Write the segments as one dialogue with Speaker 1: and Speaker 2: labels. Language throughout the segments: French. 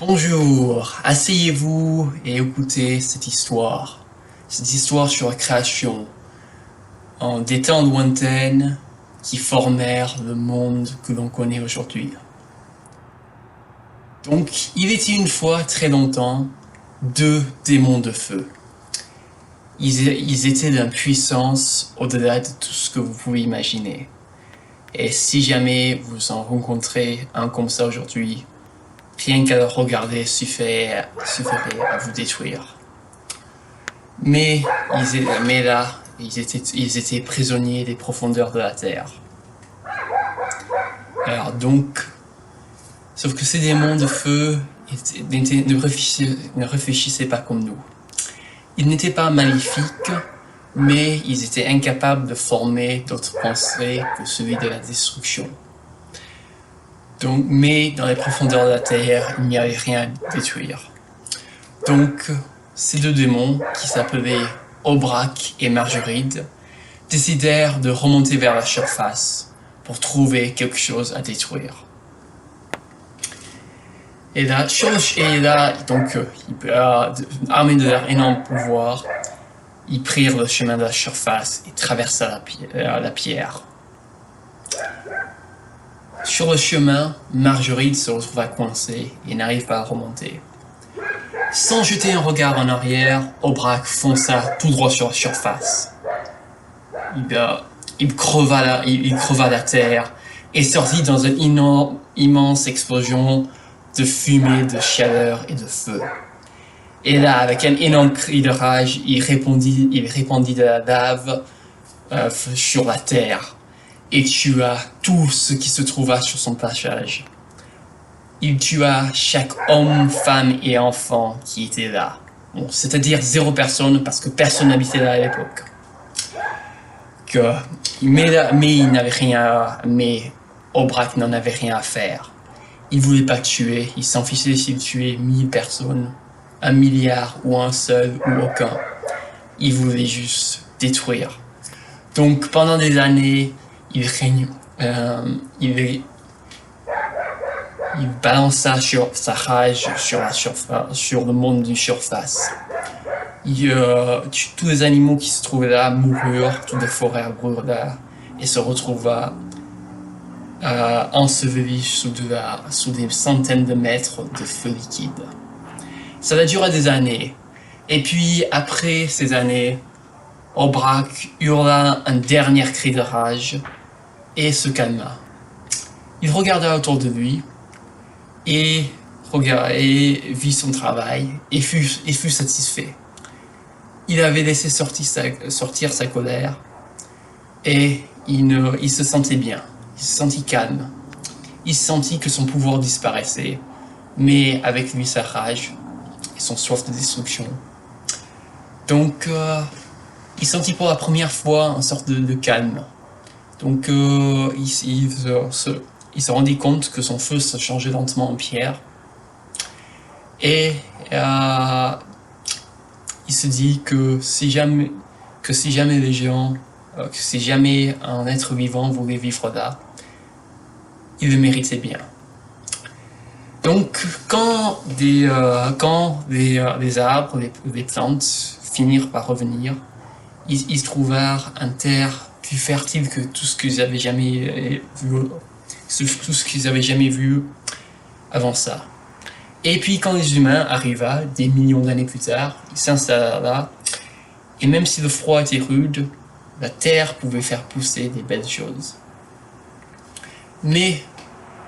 Speaker 1: Bonjour, asseyez-vous et écoutez cette histoire. Cette histoire sur la création, en des temps lointains qui formèrent le monde que l'on connaît aujourd'hui. Donc, il était une fois, très longtemps, deux démons de feu. Ils étaient d'une puissance au-delà de tout ce que vous pouvez imaginer. Et si jamais vous en rencontrez un comme ça aujourd'hui, rien qu'à le regarder suffirait à vous détruire. Mais là, ils étaient prisonniers des profondeurs de la terre. Alors donc, sauf que ces démons de feu ne réfléchissaient pas comme nous. Ils n'étaient pas maléfiques, mais ils étaient incapables de former d'autres pensées que celui de la destruction. Donc, mais dans les profondeurs de la terre, il n'y avait rien à détruire. Donc, ces deux démons, qui s'appelaient Aubrac et Margeride, décidèrent de remonter vers la surface pour trouver quelque chose à détruire. Et là, donc, armés de leur énorme pouvoir, ils prirent le chemin de la surface et traversèrent la pierre. Sur le chemin, Margeride se retrouva coincée et n'arrive pas à remonter. Sans jeter un regard en arrière, Aubrac fonça tout droit sur la surface. Il creva la terre et sortit dans une immense explosion de fumée, de chaleur et de feu. Et là, avec un énorme cri de rage, il répandit de la lave sur la terre et tua tout ce qui se trouva sur son passage. Il tua chaque homme, femme et enfant qui était là. Bon, c'est-à-dire 0 personne, parce que personne n'habitait là à l'époque. Mais Aubrac n'en avait rien à faire. Il voulait pas tuer, il s'en fichait s'il tuait 1000 personnes, 1 milliard ou un seul ou aucun. Il voulait juste détruire. Donc pendant des années, il balança sa rage sur le monde d'une surface. Tous les animaux qui se trouvaient là moururent, toutes les forêts brûlèrent là, et se retrouva ensevelis sous des centaines de mètres de feu liquide. Ça a duré des années. Et puis, après ces années, Aubrac hurla un dernier cri de rage et se calma. Il regarda autour de lui et vit son travail et fut satisfait. Il avait laissé sortir sa colère et il se sentait bien, il se sentit calme. Il sentit que son pouvoir disparaissait, mais avec lui sa rage et son soif de destruction. Donc, il sentit pour la première fois une sorte de calme. Donc, il se rendit compte que son feu se changeait lentement en pierre. Et il se dit que si jamais un être vivant voulait vivre là, il le méritait bien. Donc, quand les arbres, les plantes finirent par revenir, ils trouvèrent une terre plus fertile que tout ce qu'ils avaient jamais vu avant ça. Et puis quand les humains arriva, des millions d'années plus tard, ils s'installèrent là, et même si le froid était rude, la terre pouvait faire pousser des belles choses. Mais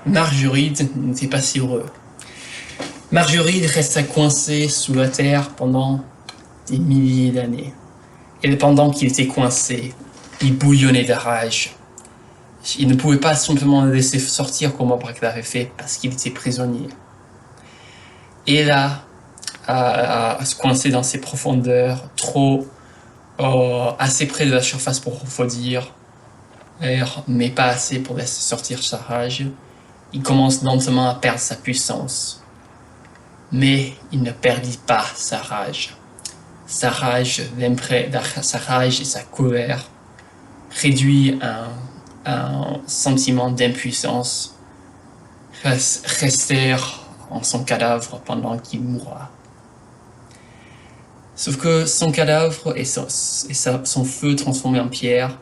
Speaker 1: Margeride n'était pas si heureux. Margeride resta coincé sous la terre pendant des milliers d'années. Et pendant qu'il était coincé, il bouillonnait de rage. Il ne pouvait pas simplement le laisser sortir comme Aubrac l'avait fait parce qu'il était prisonnier. Et là, se coincer dans ses profondeurs, assez près de la surface pour refroidir, mais pas assez pour laisser sortir sa rage, il commence lentement à perdre sa puissance. Mais il ne perdit pas sa rage. Sa rage et sa colère réduit un sentiment d'impuissance restèrent en son cadavre pendant qu'il mourra. Sauf que son cadavre et son feu transformé en pierre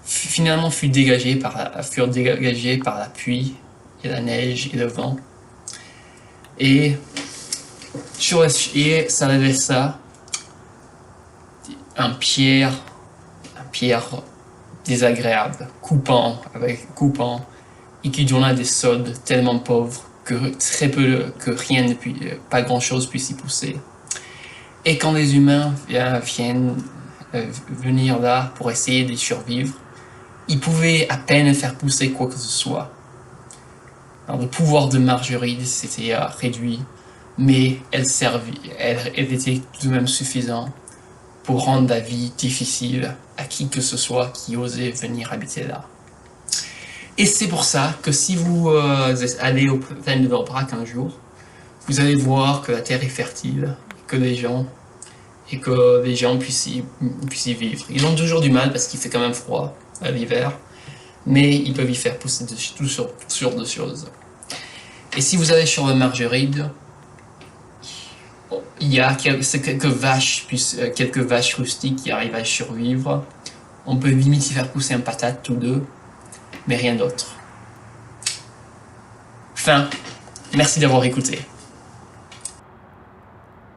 Speaker 1: finalement furent dégagés par la pluie et la neige et le vent. Et ça laissa un pierre désagréable, coupant, et qui donna des sods tellement pauvres que pas grand chose puisse y pousser. Et quand les humains viennent venir là pour essayer d'y survivre, ils pouvaient à peine faire pousser quoi que ce soit. Alors, le pouvoir de Margeride s'était réduit, mais elle était tout de même suffisante pour rendre la vie difficile à qui que ce soit qui osait venir habiter là. Et c'est pour ça que si vous allez aux plaines de Vorbrak un jour, vous allez voir que la terre est fertile, que les gens puissent y vivre. Ils ont toujours du mal parce qu'il fait quand même froid à l'hiver, mais ils peuvent y faire pousser toutes sortes de choses. Et si vous allez sur le Margeride, il y a quelques vaches rustiques qui arrivent à survivre. On peut limite y faire pousser un patate ou deux, mais rien d'autre. Fin. Merci d'avoir écouté.